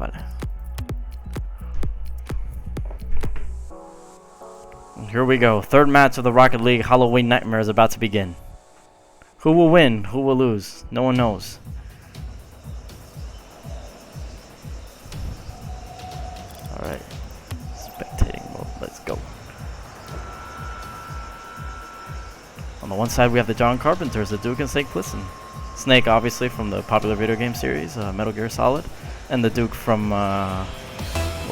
vale. Here we go. Third match of the Rocket League Halloween Nightmare is about to begin. Who will win? Who will lose? No one knows. Alright. Spectating mode. Let's go. On the one side we have the John Carpenters, the Duke and Snake Plissken. Snake obviously from the popular video game series, Metal Gear Solid. And the Duke from, well,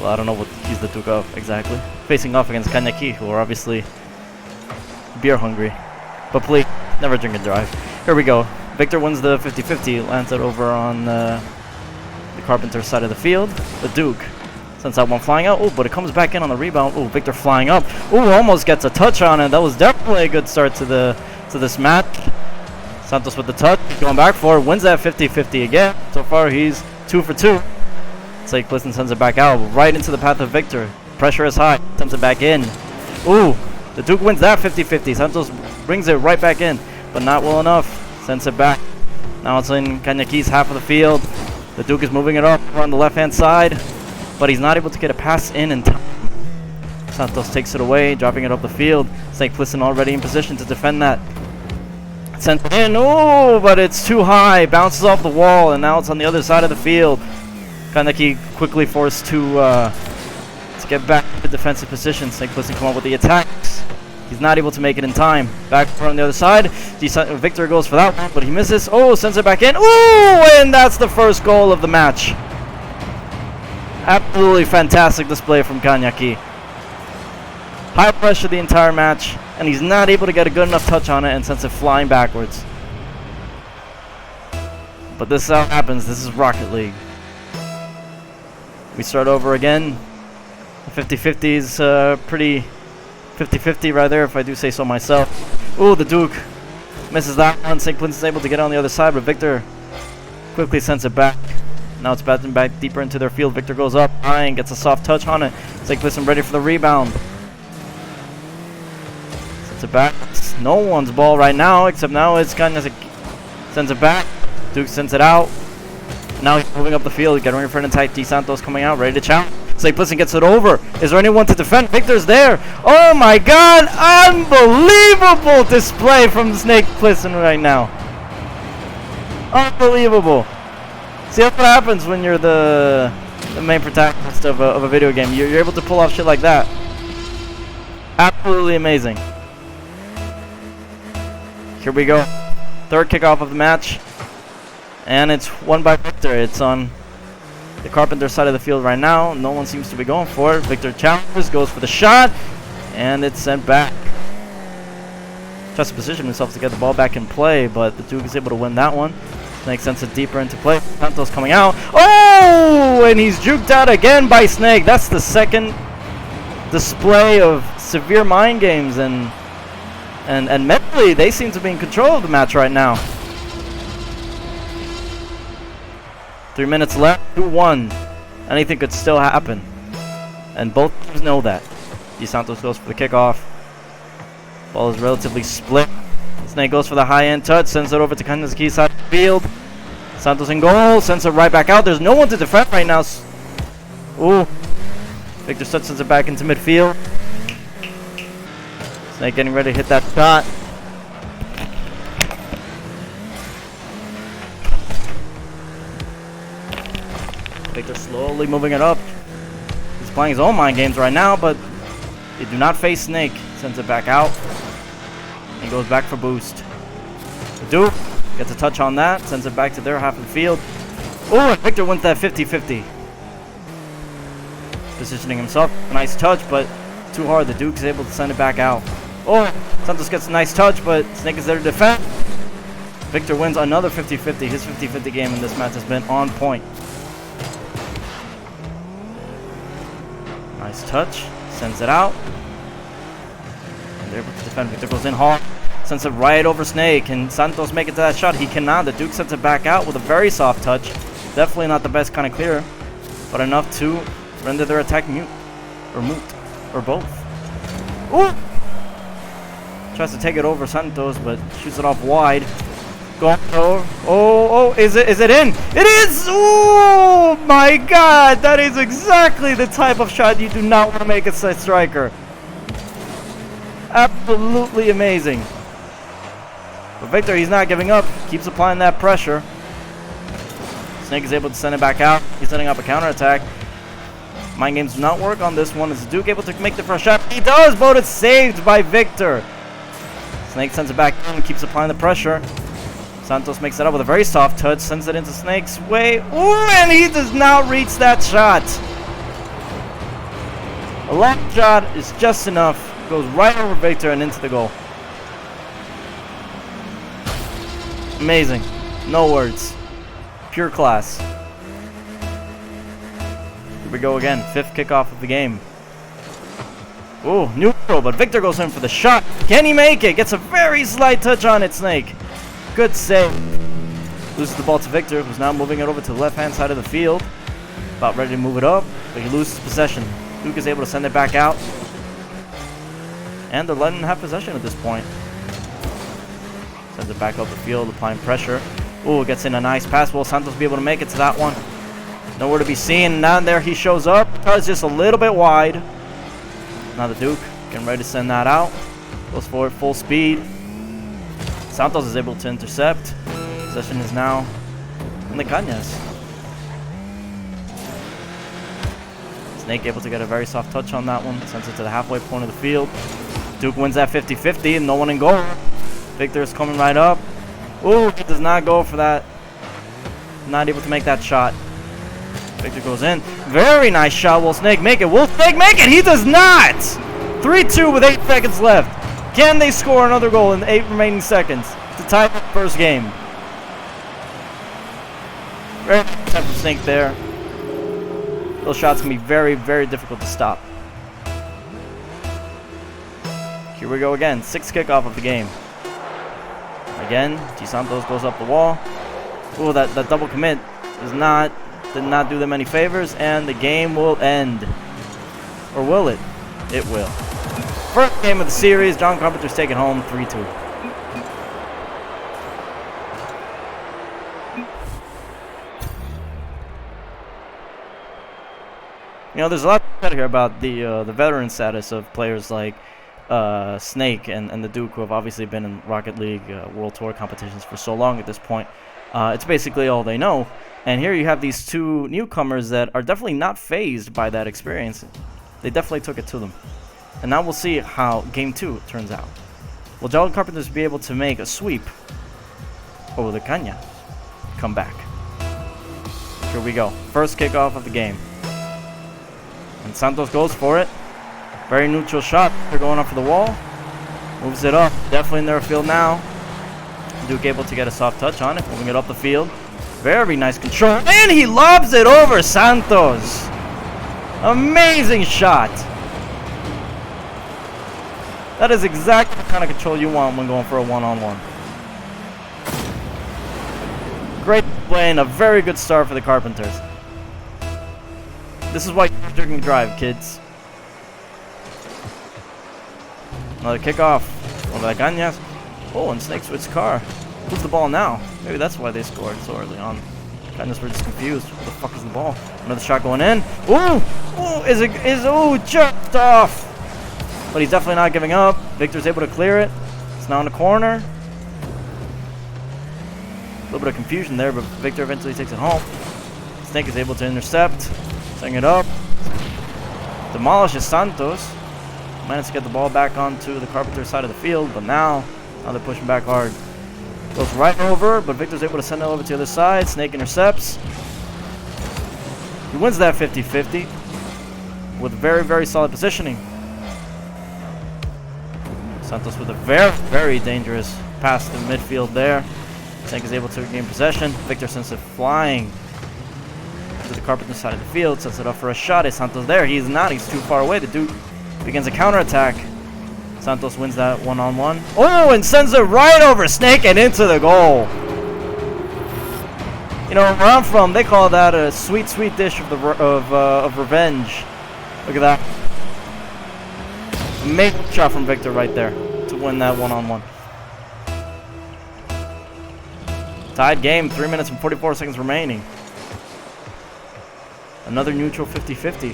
I don't know what he's the Duke of exactly. Facing off against Caña, who are obviously beer hungry. But please, never drink and drive. Here we go. Victor wins the 50-50, lands it over on the Carpenter side of the field. The Duke sends that one flying out. Oh, but it comes back in on the rebound. Oh, Victor flying up. Oh, almost gets a touch on it. That was definitely a good start to this match. Santos with the touch, going back for it, wins that 50-50 again. So far, he's 2 for 2. Snake Plissken sends it back out, right into the path of Victor. Pressure is high, sends it back in. Ooh, the Duke wins that 50-50. Santos brings it right back in, but not well enough. Sends it back. Now it's in Caña's half of the field. The Duke is moving it up on the left-hand side, but he's not able to get a pass in time. Santos takes it away, dropping it up the field. Snake Plissken already in position to defend that. Sent it in, oh, but it's too high. Bounces off the wall, and now it's on the other side of the field. Caña quickly forced to get back to defensive position. Snake Plissken come up with the attacks. He's not able to make it in time. Back on the other side. Victor goes for that one, but he misses. Oh, sends it back in. Oh, and that's the first goal of the match. Absolutely fantastic display from Caña. High pressure the entire match, and he's not able to get a good enough touch on it and sends it flying backwards. But this is how it happens. This is Rocket League. We start over again. The 50-50 is pretty 50-50 right there, if I do say so myself. Ooh, the Duke misses that one. Snake Plissken is able to get on the other side, but Victor quickly sends it back. Now it's batting back deeper into their field. Victor goes up high and gets a soft touch on it. Snake Plissken ready for the rebound. Sends it back. It's no one's ball right now, except now it's Caña sends it back. Duke sends it out. Now he's moving up the field, getting ready for an attack. D. Santos coming out, ready to challenge. Snake Plissken gets it over. Is there anyone to defend? Victor's there. Oh my god! Unbelievable display from Snake Plissken right now. Unbelievable. See, that's what happens when you're the main protagonist of a video game. You're able to pull off shit like that. Absolutely amazing. Here we go. Third kickoff of the match. And it's won by Victor. It's on the Carpenter side of the field right now. No one seems to be going for it. Victor challenges, goes for the shot, and it's sent back. Tries to position himself to get the ball back in play, but the Duke is able to win that one. Snake sends it deeper into play. Santos coming out. Oh! And he's juked out again by Snake. That's the second display of severe mind games, and mentally they seem to be in control of the match right now. 3 minutes left, 2-1. Anything could still happen. And both teams know that. D. Santos goes for the kickoff. Ball is relatively split. Snake goes for the high-end touch, sends it over to Caña's key side of the field. Santos in goal, sends it right back out. There's no one to defend right now. Ooh. Victor sends it back into midfield. Snake getting ready to hit that shot. Victor slowly moving it up. He's playing his own mind games right now, but they do not face Snake. Sends it back out. He goes back for boost. The Duke gets a touch on that. Sends it back to their half of the field. Oh, and Victor wins that 50-50. Positioning himself. Nice touch, but too hard. The Duke is able to send it back out. Oh, Santos gets a nice touch, but Snake is there to defend. Victor wins another 50-50. His 50-50 game in this match has been on point. Nice touch. Sends it out. And they're able to defend. Victor goes in hard. Sends it right over Snake. Can Santos make it to that shot? He cannot. The Duke sends it back out with a very soft touch. Definitely not the best kind of clear, but enough to render their attack mute. Or moot. Or both. Ooh! Tries to take it over Santos, but shoots it off wide. Going over. Oh, is it in? It is! Ooh! Oh my god, that is exactly the type of shot you do not want to make as a striker. Absolutely amazing. But Victor, he's not giving up. Keeps applying that pressure. Snake is able to send it back out. He's setting up a counterattack. Mind games do not work on this one. Is Duke able to make the first shot? He does, but it's saved by Victor. Snake sends it back in, keeps applying the pressure. Santos makes it up with a very soft touch, sends it into Snake's way. Ooh, and he does not reach that shot. A long shot is just enough. Goes right over Victor and into the goal. Amazing. No words. Pure class. Here we go again. 5th kickoff of the game. Ooh, neutral, but Victor goes in for the shot. Can he make it? Gets a very slight touch on it, Snake. Good save. Loses the ball to Victor, who's now moving it over to the left-hand side of the field. About ready to move it up, but he loses possession. Duke is able to send it back out. And they're letting him have possession at this point. Sends it back up the field, applying pressure. Ooh, gets in a nice pass. Will Santos be able to make it to that one? Nowhere to be seen. Now there he shows up. It's just a little bit wide. Now the Duke getting ready to send that out. Goes forward full speed. Santos is able to intercept. Possession is now in the Cañas. Snake able to get a very soft touch on that one. Sends it to the halfway point of the field. Duke wins that 50-50 and no one in goal. Victor is coming right up. Ooh, he does not go for that. Not able to make that shot. Victor goes in. Very nice shot. Will Snake make it? Will Snake make it? He does not! 3-2 with 8 seconds left. Can they score another goal in the 8 remaining seconds to tie the first game? Very nice time from Snake there. Those shots can be very, very difficult to stop. Here we go again. 6th kickoff of the game. Again, G. Santos goes up the wall. Ooh, that double commit did not do them any favors, and the game will end. Or will it? It will. First game of the series, John Carpenter's taking home 3-2. You know, there's a lot to say here about the veteran status of players like Snake and the Duke, who have obviously been in Rocket League World Tour competitions for so long at this point. It's basically all they know. And here you have these two newcomers that are definitely not fazed by that experience. They definitely took it to them. And now we'll see how Game 2 turns out. Will John Carpenters be able to make a sweep? Or will the Caña come back? Here we go. First kickoff of the game. And Santos goes for it. Very neutral shot. They're going up for the wall. Moves it up. Definitely in their field now. Duke able to get a soft touch on it. Moving it up the field. Very nice control. And he lobs it over Santos. Amazing shot. That is exactly the kind of control you want when going for a one-on-one. Great play and a very good start for the Carpenters. This is why you're drinking drive, kids. Another kickoff. One of the Cañas. Oh, and Snake switched car. Who's the ball now? Maybe that's why they scored so early on. Cañas were just confused. Where the fuck is the ball? Another shot going in. Ooh! Ooh, just off! But he's definitely not giving up. Victor's able to clear it. It's now in the corner. A little bit of confusion there, but Victor eventually takes it home. Snake is able to intercept. Setting it up. Demolishes Santos. Managed to get the ball back onto the Carpenter side of the field, but now they're pushing back hard. Goes right over, but Victor's able to send it over to the other side. Snake intercepts. He wins that 50-50 with very, very solid positioning. Santos with a very, very dangerous pass to midfield there. Snake is able to gain possession. Victor sends it flying to the Carpenter side of the field. Sets it up for a shot. Is Santos there? He's not. He's too far away. The Duke begins a counterattack. Santos wins that one-on-one. Oh, and sends it right over Snake and into the goal. You know, where I'm from, they call that a sweet, sweet dish of revenge. Look at that. Amazing shot from Victor right there to win that one-on-one. Tied game, 3 minutes and 44 seconds remaining. Another neutral 50-50.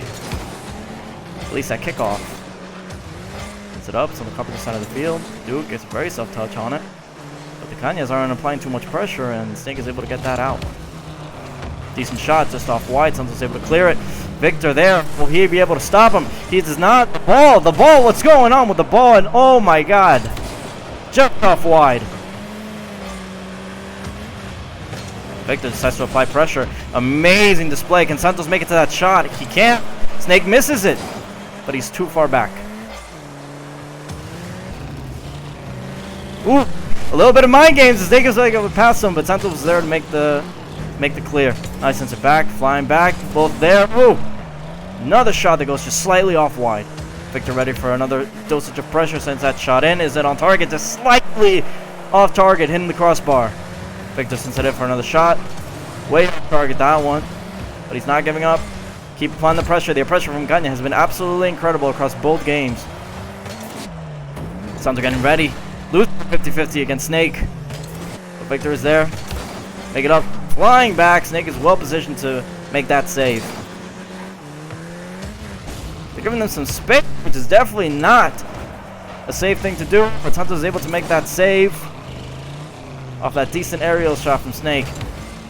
At least at kickoff. Gets it up, it's on the Carpenter side of the field. Duke gets a very soft touch on it. But the Cañas aren't applying too much pressure, and Snake is able to get that out. Decent shot just off wide. Santos able to clear it. Victor there. Will he be able to stop him? He does not. The ball. What's going on with the ball? And oh my god. Just off wide. Victor decides to apply pressure. Amazing display. Can Santos make it to that shot? He can't. Snake misses it. But he's too far back. Ooh. A little bit of mind games. Snake is like able to pass him, but Santos was there to make the clear. Nice, sends it back, flying back, both there. Ooh! Another shot that goes just slightly off wide. Victor ready for another dosage of pressure, sends that shot in. Is it on target? Just slightly off target, hitting the crossbar. Victor sends it in for another shot. Way off target, that one. But he's not giving up. Keep applying the pressure. The pressure from Caña has been absolutely incredible across both games. Santos getting ready. Lose 50-50 against Snake. But Victor is there. Make it up. Flying back. Snake is well positioned to make that save. They're giving them some space, which is definitely not a safe thing to do. But Santos is able to make that save off that decent aerial shot from Snake.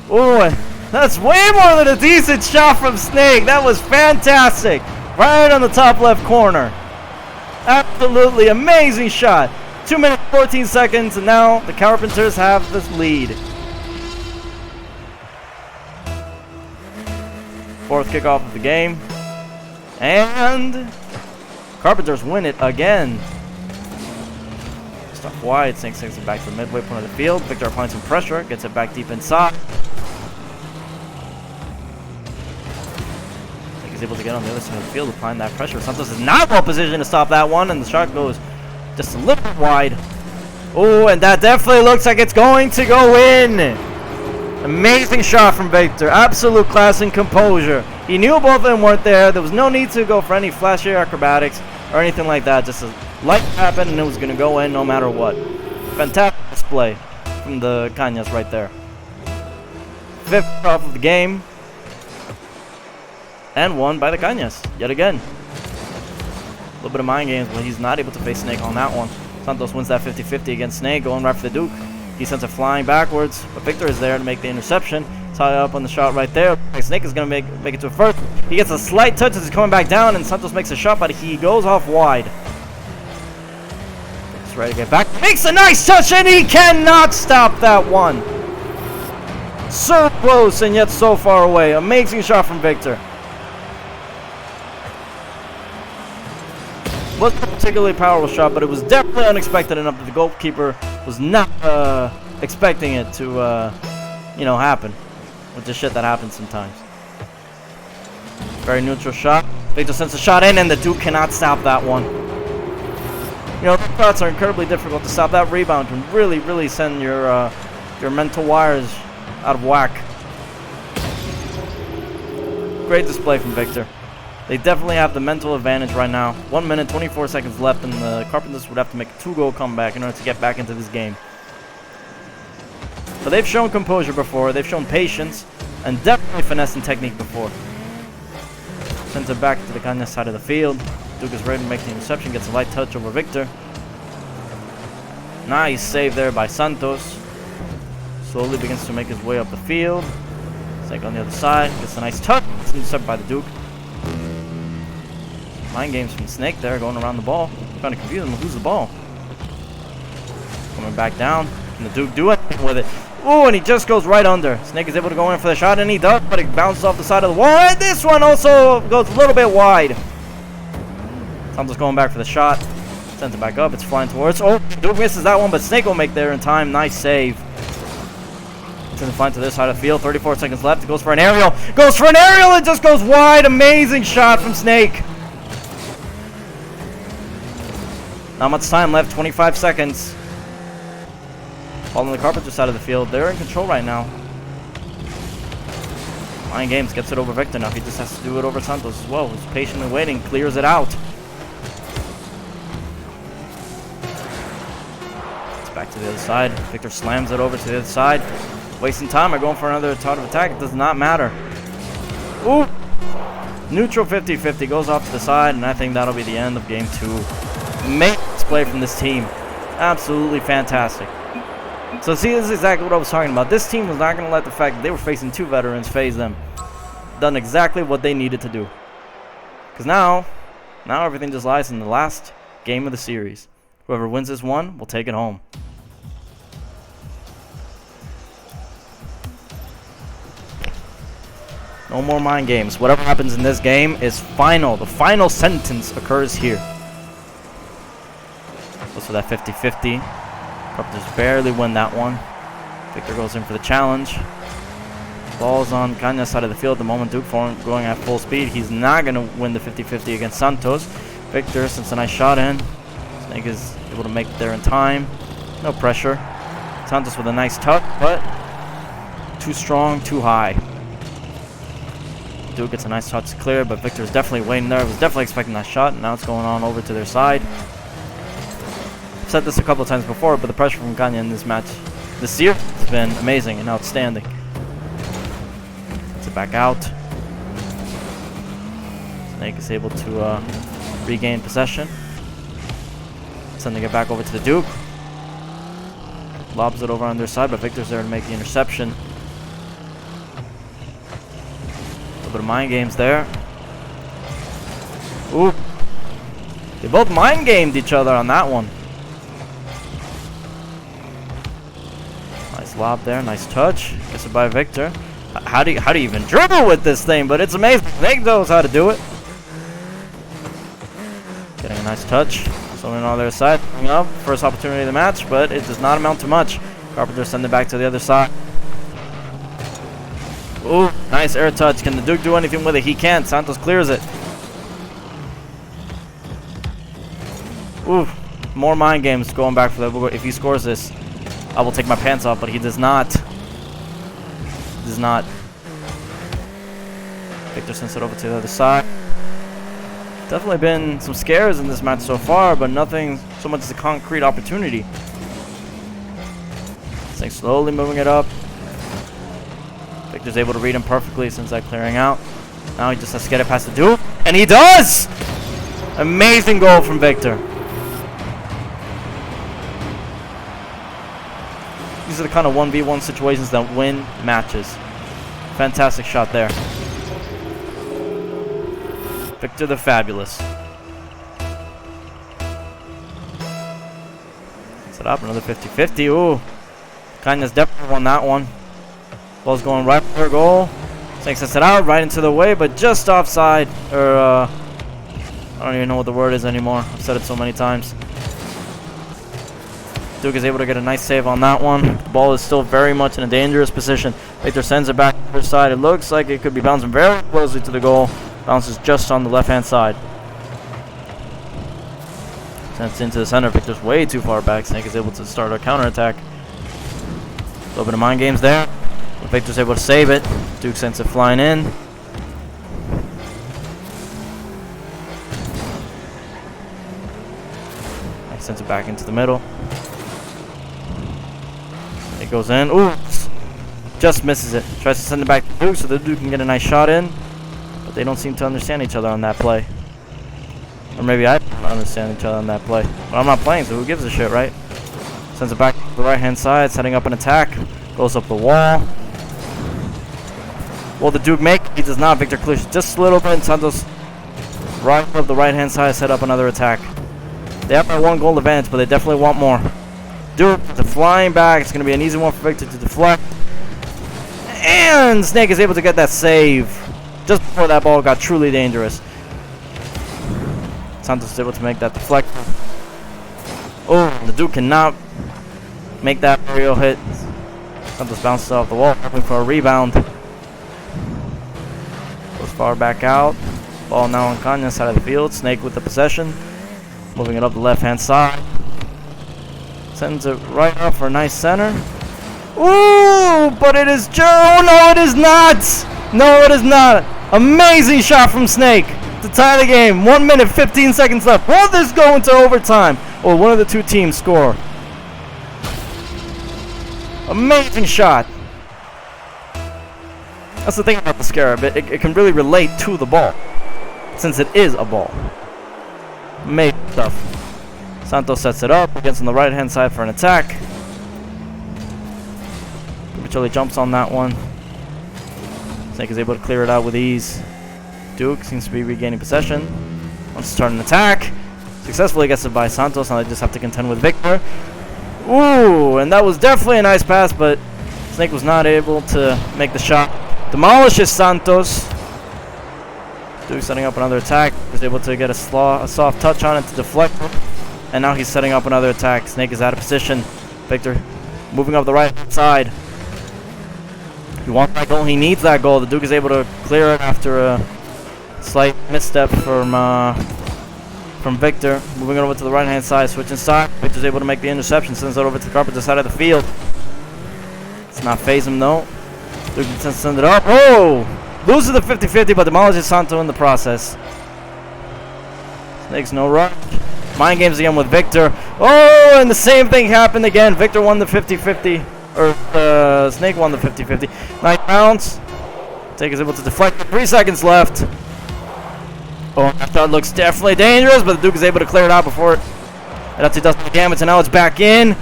Ooh, that's way more than a decent shot from Snake. That was fantastic. Right on the top left corner. Absolutely amazing shot. 2 minutes 14 seconds, and now the Carpenters have this lead. Fourth kickoff of the game. And Carpenters win it again. Stuff wide. Snake takes it back to the midway point of the field. Victor applying some pressure. Gets it back deep inside. Snake is able to get on the other side of the field, applying that pressure. Santos is not well positioned to stop that one, and the shot goes just a little bit wide. Oh, and that definitely looks like it's going to go in. Amazing shot from Victor. Absolute class and composure. He knew both of them weren't there. There was no need to go for any flashy acrobatics or anything like that. Just a light happened and it was going to go in no matter what. Fantastic display from the Cañas right there. Fifth off of the game. And won by the Cañas yet again. A little bit of mind games, but he's not able to face Snake on that one. Santos wins that 50-50 against Snake, going right for the Duke. He sends it flying backwards, but Victor is there to make the interception. Tie up on the shot right there. Snake is going to make it to a first. He gets a slight touch as he's coming back down, and Santos makes a shot, but he goes off wide. He's ready to get back. Makes a nice touch, and he cannot stop that one. So close, and yet so far away. Amazing shot from Victor. Wasn't a particularly powerful shot, but it was definitely unexpected enough that the goalkeeper was not expecting it to, happen. With the shit that happens sometimes. Very neutral shot. Victor sends a shot in, and the Duke cannot stop that one. The shots are incredibly difficult to stop. That rebound can really, really send your mental wires out of whack. Great display from Victor. They definitely have the mental advantage right now. 1 minute, 24 seconds left, and the Carpenters would have to make a 2-goal comeback in order to get back into this game. But they've shown composure before, they've shown patience, and definitely finesse and technique before. Sends it back to the Caña side of the field. Duke is ready to make the interception, gets a light touch over Victor. Nice save there by Santos. Slowly begins to make his way up the field. Snake on the other side, gets a nice touch. It's intercepted by the Duke. Mind games from Snake there, going around the ball. Trying to confuse him. Who's the ball? Coming back down. Can the Duke do anything with it? Oh, and he just goes right under. Snake is able to go in for the shot, and he does, but it bounces off the side of the wall. And this one also goes a little bit wide. Santos going back for the shot. Sends it back up. It's flying towards. Oh, Duke misses that one, but Snake will make there in time. Nice save. Sends it flying to this side of the field. 34 seconds left. It goes for an aerial. Goes for an aerial. It just goes wide. Amazing shot from Snake. Not much time left, 25 seconds. Ball on the Carpenter side of the field. They're in control right now. Mind games, gets it over Victor now. He just has to do it over Santos as well. He's patiently waiting, clears it out. It's back to the other side. Victor slams it over to the other side. Wasting time or going for another thought of attack. It does not matter. Ooh! Neutral 50-50 goes off to the side, and I think that'll be the end of game 2. Amazing display from this team. Absolutely fantastic. So see, this is exactly what I was talking about. This team was not going to let the fact that they were facing 2 veterans phase them. Done exactly what they needed to do. Because now everything just lies in the last game of the series. Whoever wins this one will take it home. No more mind games. Whatever happens in this game is final. The final sentence occurs here. Goes for that 50-50. Carpenters barely win that one. Victor goes in for the challenge. Ball's on Caña's side of the field at the moment. Duke going at full speed. He's not going to win the 50-50 against Santos. Victor, since a nice shot in. Snake is able to make it there in time. No pressure. Santos with a nice tuck, but too strong, too high. Duke gets a nice touch to clear, but Victor's definitely waiting there. Was definitely expecting that shot, and now it's going on over to their side. I've said this a couple of times before, but the pressure from Caña in this match this year has been amazing and outstanding. Gets it back out. Snake is able to regain possession. Sending it back over to the Duke. Lobs it over on their side, but Victor's there to make the interception. A little bit of mind games there. Ooh. They both mind gamed each other on that one. Nice lob there, nice touch. Gets it by Victor. How do you even dribble with this thing? But it's amazing. Snake knows how to do it. Getting a nice touch. Someone on their side. Coming up. First opportunity of the match, but it does not amount to much. Carpenter send it back to the other side. Ooh, nice air touch. Can the Duke do anything with it? He can't. Santos clears it. Ooh, more mind games going back for that. If he scores this, I will take my pants off, but he does not. He does not. Victor sends it over to the other side. Definitely been some scares in this match so far, but nothing so much as a concrete opportunity. Snake slowly moving it up. Victor's able to read him perfectly since that clearing out. Now he just has to get it past the Duke, and he does! Amazing goal from Victor. These are the kind of 1v1 situations that win matches. Fantastic shot there. Victor the Fabulous. Set up another 50-50. Ooh. Caña's definitely won that one. Ball's going right for her goal. Snake sets it out right into the way, but just offside. Or, I don't even know what the word is anymore. I've said it so many times. Duke is able to get a nice save on that one. The ball is still very much in a dangerous position. Victor sends it back to her side. It looks like it could be bouncing very closely to the goal. Bounces just on the left-hand side. Sends into the center. Victor's way too far back. Snake is able to start a counterattack. A little bit of mind games there. But Victor's able to save it. Duke sends it flying in. He sends it back into the middle. It goes in. Ooh! Just misses it. Tries to send it back to Duke so the Duke can get a nice shot in. But they don't seem to understand each other on that play. Or maybe I don't understand each other on that play. But I'm not playing, so who gives a shit, right? Sends it back to the right-hand side, setting up an attack. Goes up the wall. Will the Duke make? He does not. Victor clears just a little bit. Santos right up the right-hand side, set up another attack. They have my 1 goal advantage, but they definitely want more. Duke, the flying back. It's going to be an easy one for Victor to deflect. And Snake is able to get that save just before that ball got truly dangerous. Santos is able to make that deflect. Oh, the Duke cannot make that aerial hit. Santos bounces off the wall, hoping for a rebound. Goes far back out. Ball now on Caña's side of the field. Snake with the possession. Moving it up the left-hand side. Sends it right up for a nice center. Ooh, but it is oh no, it is not! No, it is not! Amazing shot from Snake to tie the game. 1 minute, 15 seconds left. Will this go into overtime? Or one of the two teams score? Amazing shot. That's the thing about the Scarab. It can really relate to the ball, since it is a ball. Amazing stuff. Santos sets it up, gets on the right-hand side for an attack. Chili jumps on that one. Snake is able to clear it out with ease. Duke seems to be regaining possession. Wants to start an attack. Successfully gets it by Santos. Now they just have to contend with Victor. Ooh, and that was definitely a nice pass, but Snake was not able to make the shot. Demolishes Santos. Duke setting up another attack. Was able to get a soft touch on it to deflect. And now he's setting up another attack. Snake is out of position. Victor moving up the right side. He wants that goal. He needs that goal. The Duke is able to clear it after a slight misstep from Victor. Moving it over to the right-hand side, switching side. Victor's able to make the interception. Sends it over to the Carpenter side of the field. It's not phase him though. Duke can send it up. Oh! Loses the 50-50, but demolishes Santo in the process. Snake's no rush. Mind games again with Victor. Oh, and the same thing happened again. Victor won the 50-50. Or Snake won the 50-50. 9 rounds. Snake is able to deflect. 3 seconds left. Oh, that shot looks definitely dangerous, but the Duke is able to clear it out before it actually does the damage, and now it's back in.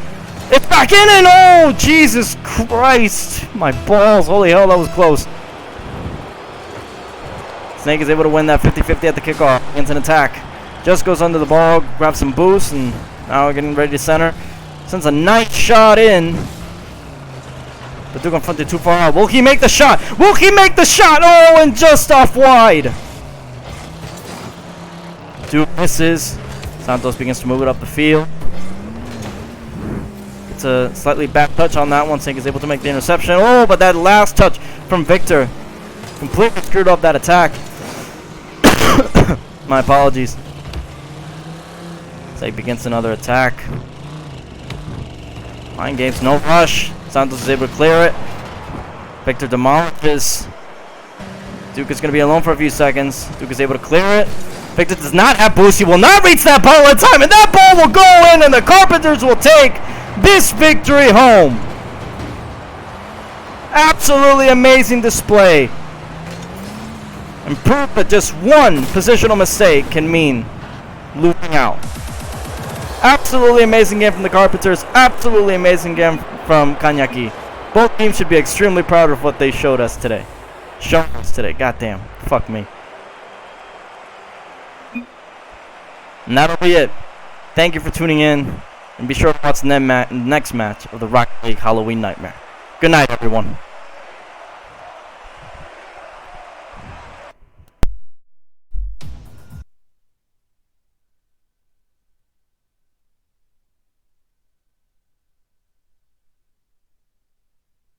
It's back in, and oh, Jesus Christ. My balls. Holy hell, that was close. Snake is able to win that 50-50 at the kickoff against an attack. Just goes under the ball, grabs some boost, and now we're getting ready to center. Sends a nice shot in. The Duke confronted too far out. Will he make the shot? Will he make the shot? Oh, and just off wide. Duke misses. Santos begins to move it up the field. It's a slightly back touch on that one. Snake is able to make the interception. Oh, but that last touch from Victor completely screwed up that attack. My apologies. Snake begins another attack. Mind games, no rush. Santos is able to clear it. Victor demolishes. Duke is going to be alone for a few seconds. Duke is able to clear it. Victor does not have boost. He will not reach that ball in time, and that ball will go in, and the Carpenters will take this victory home. Absolutely amazing display. And proof that just one positional mistake can mean losing out. Absolutely amazing game from the Carpenters. Absolutely amazing game from Caña. Both teams should be extremely proud of what they showed us today. Goddamn. Fuck me. And that'll be it. Thank you for tuning in. And be sure to watch the next match of the Rocket League Halloween Nightmare. Good night, everyone.